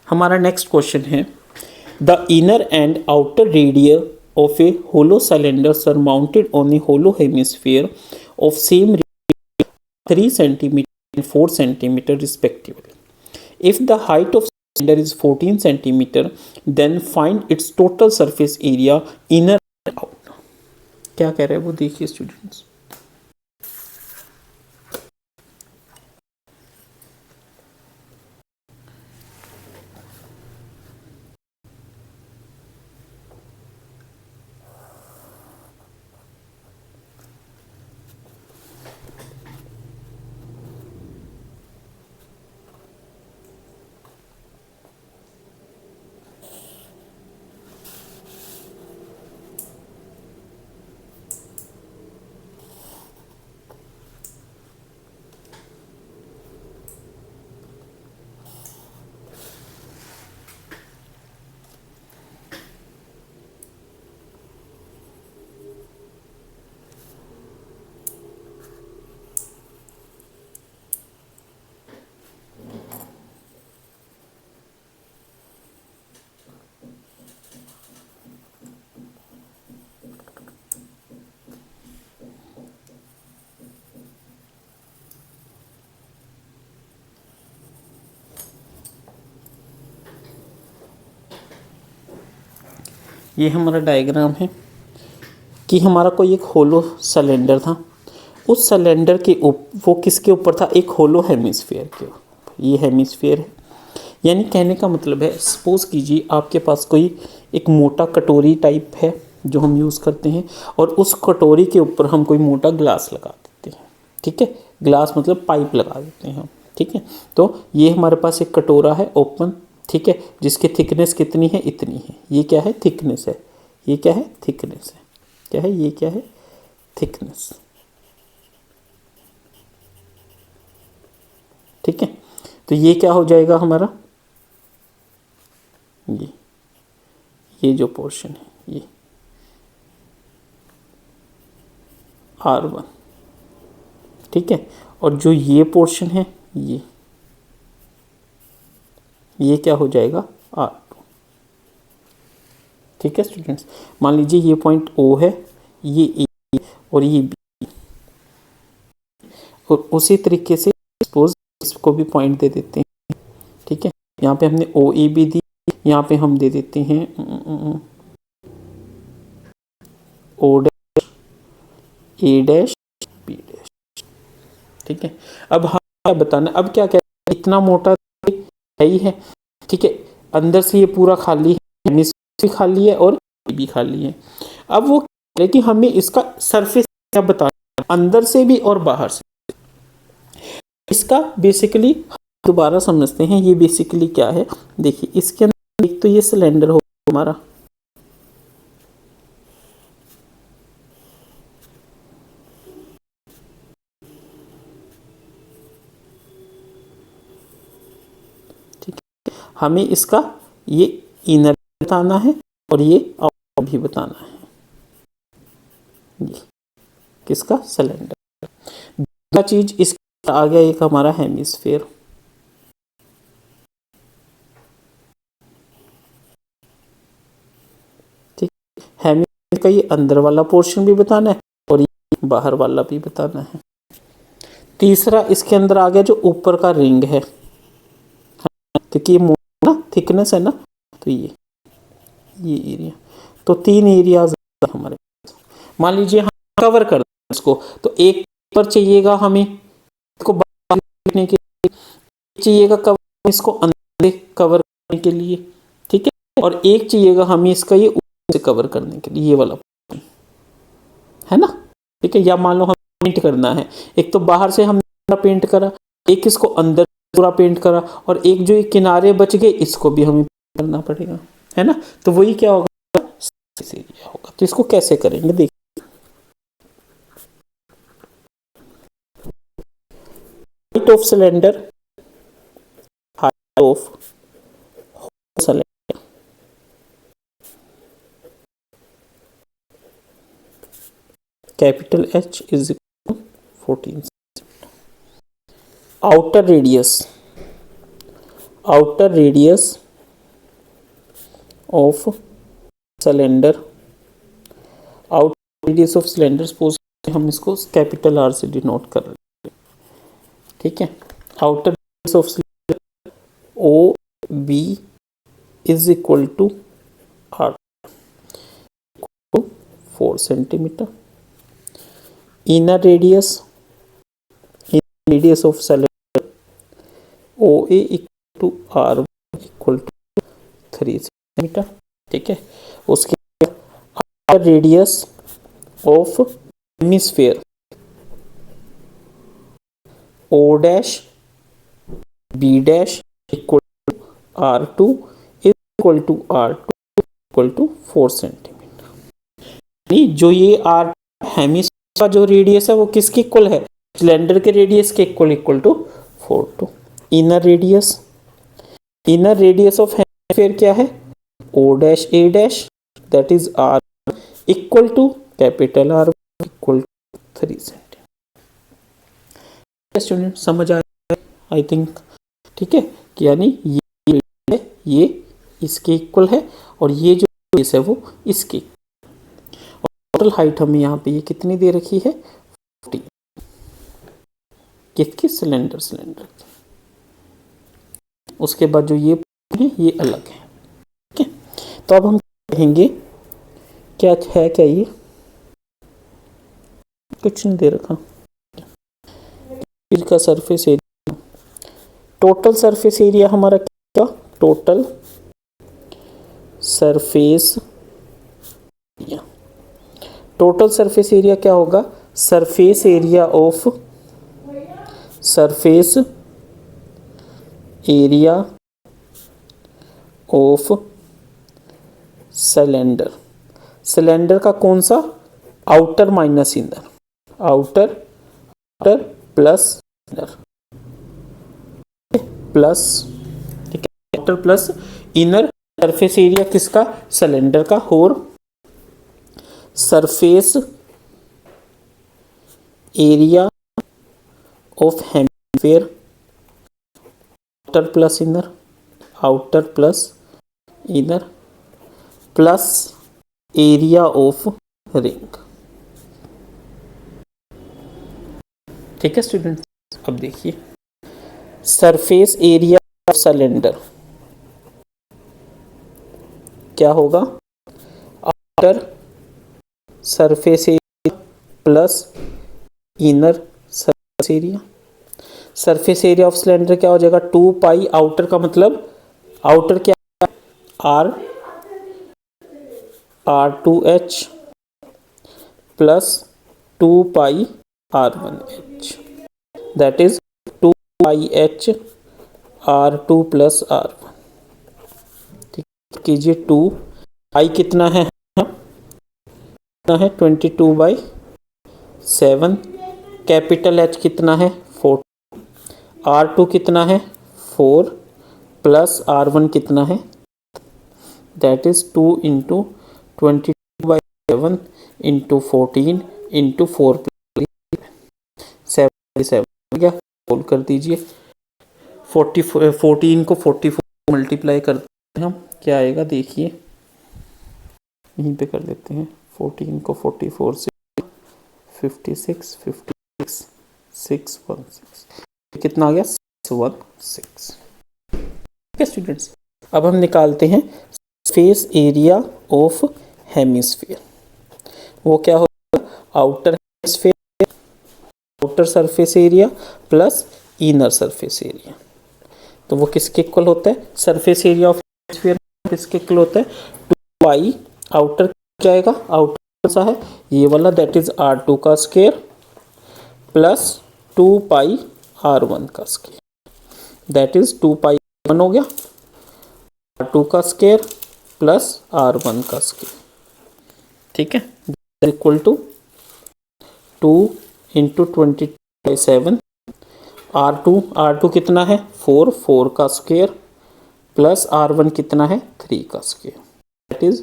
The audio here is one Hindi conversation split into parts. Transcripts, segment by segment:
हमारा नेक्स्ट क्वेश्चन है the inner and outer radius of a hollow cylinders are mounted on the hollow hemisphere of same 3 cm and 4 cm respectively. If the height of cylinder is 14 cm, then find its total surface area inner and out. क्या कह रहे हैं वो देखिए स्टूडेंट्स। ये हमारा डायग्राम है कि हमारा कोई एक होलो सिलेंडर था, उस सिलेंडर के वो किसके ऊपर था, एक होलो हेमिस्फीयर के ऊपर। ये हेमिस्फीयर है, यानी कहने का मतलब है सपोज कीजिए आपके पास कोई एक मोटा कटोरी टाइप है जो हम यूज़ करते हैं, और उस कटोरी के ऊपर हम कोई मोटा ग्लास लगा देते हैं। ठीक है, ग्लास मतलब पाइप लगा देते हैं हम। ठीक है, तो ये हमारे पास एक कटोरा है ओपन, ठीक है, जिसकी थिकनेस कितनी है, इतनी है। ये क्या है, थिकनेस है। ये क्या है, थिकनेस है। क्या है, ये क्या है, थिकनेस। ठीक है, तो ये क्या हो जाएगा हमारा, ये जो पोर्शन है ये R1। ठीक है, और जो ये पोर्शन है ये क्या हो जाएगा, R2। ठीक है स्टूडेंट्स, मान लीजिए ये पॉइंट O है, ये A और ये B, और उसी तरीके से सपोज इसको भी पॉइंट दे देते हैं। ठीक है, यहाँ पे हमने OA भी दी, यहाँ पे हम दे देते हैं O dash, A dash, B dash. ठीक है, अब हम क्या बताना, अब क्या कह रहे हैं, इतना मोटा है ही है। ठीक है, अंदर से ये पूरा खाली है, भी खाली है और भी खाली है। अब वो कह रहे हैं कि हमें इसका सरफेस क्या बताना, अंदर से भी और बाहर से। इसका बेसिकली दोबारा समझते हैं, ये बेसिकली क्या है। देखिए इसके अंदर एक तो ये सिलेंडर हो हमारा, ठीक है, हमें इसका ये इनर बताना है और ये आउटर भी बताना है। ये किसका, सिलेंडर। दूसरा चीज इसका आ गया एक हमारा हेमिस्फीयर। ठीक, हेमिस्फीयर का ये अंदर वाला पोर्शन भी बताना है और ये बाहर वाला भी बताना है। तीसरा इसके अंदर आ गया जो ऊपर का रिंग है, क्योंकि ये ना थिकनेस है ना, तो ये एरिया, तो 3 एरियाज हमारे। मान लीजिए हम कवर कर दें इसको, तो एक पर चाहिएगा हमें इसको बाहर देखने के लिए, चाहिएगा कवर इसको अंदर कवर करने के लिए। ठीक है, और एक चाहिएगा हमें इसका ये ऊपर से कवर करने के लिए, ये वाला है ना। ठीक है, या मान लो हमें पेंट करना है, एक तो बाहर से हमने पेंट करा, एक इसको अंदर पूरा पेंट करा, और एक जो ये किनारे बच गए इसको भी हमें करना पड़ेगा, है ना। तो वही क्या होगा, एरिया होगा। तो इसको कैसे करेंगे, देखिए height of cylinder, height of cylinder, capital H is 14। Outer radius of cylinder, outer radius of cylinder, suppose हम इसको कैपिटल आर से डिनोट कर रहे हैं, ठीक है। Outer radius of cylinder O B is equal to R 4 centimetre. Inner radius of cylinder O A equal to R equal to 3 centimetre, ठीक है। उसके बाद radius of hemisphere O dash B dash equal to R two equal to R two equal to 4 centimetre. जो ये आर हेमिस्फीयर का जो रेडियस है वो किसके इक्वल है, सिलेंडर के रेडियस के equal to 4 two. Inner radius of hemisphere क्या है, O dash A dash that is R equal to capital R equal to 3 centimetre. Student समझ आया आई थिंक, ठीक है। यानी ये इसके इक्वल है और ये जो बेस है वो इसकी। और टोटल हाइट हमें यहाँ पे ये कितनी दे रखी है 40, किसकी, सिलेंडर की। उसके बाद जो ये है ये अलग है, ठीक है। तो अब हम कहेंगे क्या है, क्या ये कुछ नहीं दे रखा, का surface area, total surface area हमारा क्या, total surface area, total surface area क्या होगा, सरफेस एरिया ऑफ सिलेंडर का कौन सा, outer minus inner, outer plus inner plus, ठीक है, outer plus inner surface area किसका, सिलेंडर का। और surface area of hemisphere outer plus inner plus area of ring, ठीक है स्टूडेंट। अब देखिए सरफेस एरिया ऑफ सिलेंडर क्या होगा, outer surface area plus inner surface area. Surface area of cylinder क्या हो जाएगा, 2 पाई, आउटर का मतलब आउटर क्या है, R2H plus 2 pi R1H that is 2 pi H R2 plus R1, ठीक कीजिए। 2 पाई कितना है 22/7, कैपिटल H कितना है 4, R2 कितना है 4 प्लस R1 कितना है, that is 2 into 22/7 into 14 into 4 77 solve कर दीजिए। 14 को 44 मल्टीप्लाई करते हैं हम, क्या आएगा देखिए, यहीं पे कर देते हैं। 14 को 44 से 56 616 कितना आ गया 616, ठीक है स्टूडेंट्स। अब हम निकालते हैं सरफेस एरिया ऑफ हेमिस्फीयर, वो क्या होगा, outer hemisphere outer surface area plus inner surface area, तो वो किसके इक्वल होता है, सरफेस एरिया ऑफ हेमिस्फीयर किसके इक्वल होता है, 2 पाई, आउटर क्या आएगा, आउटर सा है ये वाला दैट इज R2 का स्क्वायर प्लस 2 पाई R1 का square that is 2 pi R1 हो गया, R2 का स्क्वायर प्लस R1 का स्क्वायर, ठीक है, इक्वल टू 2 इंटू 22/7, R2 कितना है 4 का स्क्वायर प्लस R1 कितना है 3 का square that is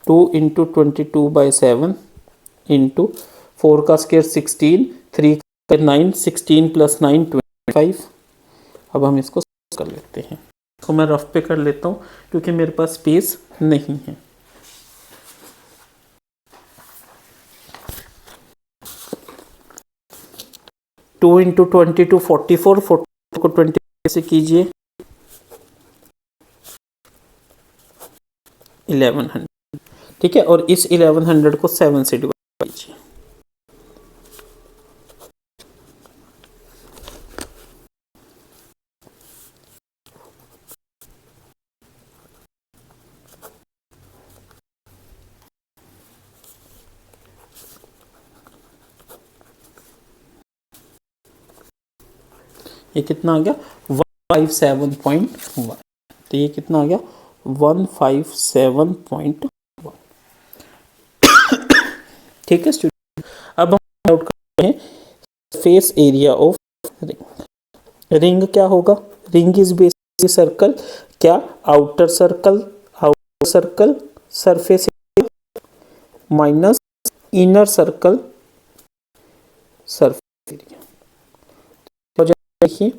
2 into 22/7 into 4 का स्क्वायर 16, 3 का 9, 16 प्लस 9 25। अब हम इसको कर लेते हैं, तो मैं रफ पे कर लेता हूँ क्योंकि मेरे पास स्पेस नहीं है। टू इंटू 22 44, 44 को 20 से कीजिए 1100, ठीक है। और इस 1100 को 7 से डिवाइड कीजिए। ये कितना आ गया 157.1। तो ये कितना आ गया 157.1, ठीक है स्टूडेंट। अब हम आउट करते हैं face area of ring. Ring क्या होगा, रिंग इज बेसिकली सर्कल, क्या outer circle surface minus inner circle surface area. तो देखिए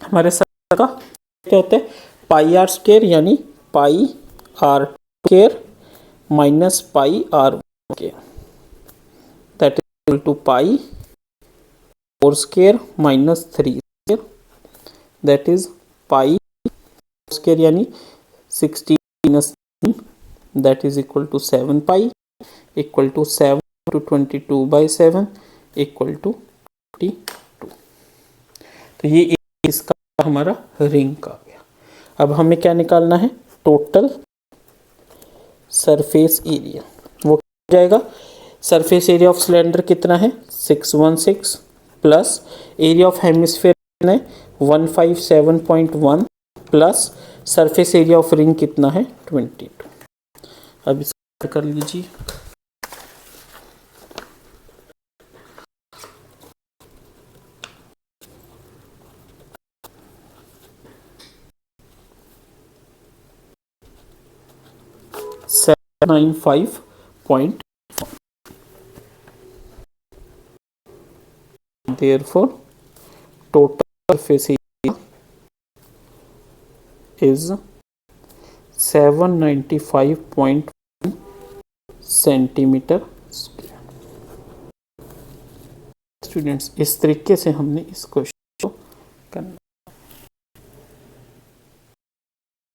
हमारे सर्कल का क्या होता है पाई आर स्क्वायर, यानी pi r square minus pi r square, that is equal to pi 4 square minus 3 square, that is pi square यानी 60 minus 3, that is equal to 7 pi, equal to 7 to 22/7 equal to 52। तो ये इसका हमारा रिंग का आ गया। अब हमें क्या निकालना है, टोटल सरफेस एरिया। वो क्या जाएगा, सरफेस एरिया ऑफ सिलेंडर कितना है 616 प्लस एरिया ऑफ हेमिस्फेयर कितना है 157.1 plus surface area of ring कितना है 22। अब इसको कर लीजिए। Nine 5.1, therefore total surface area is 795.1 centimetre square. Students इस तरीके से हमने इस क्वेश्चन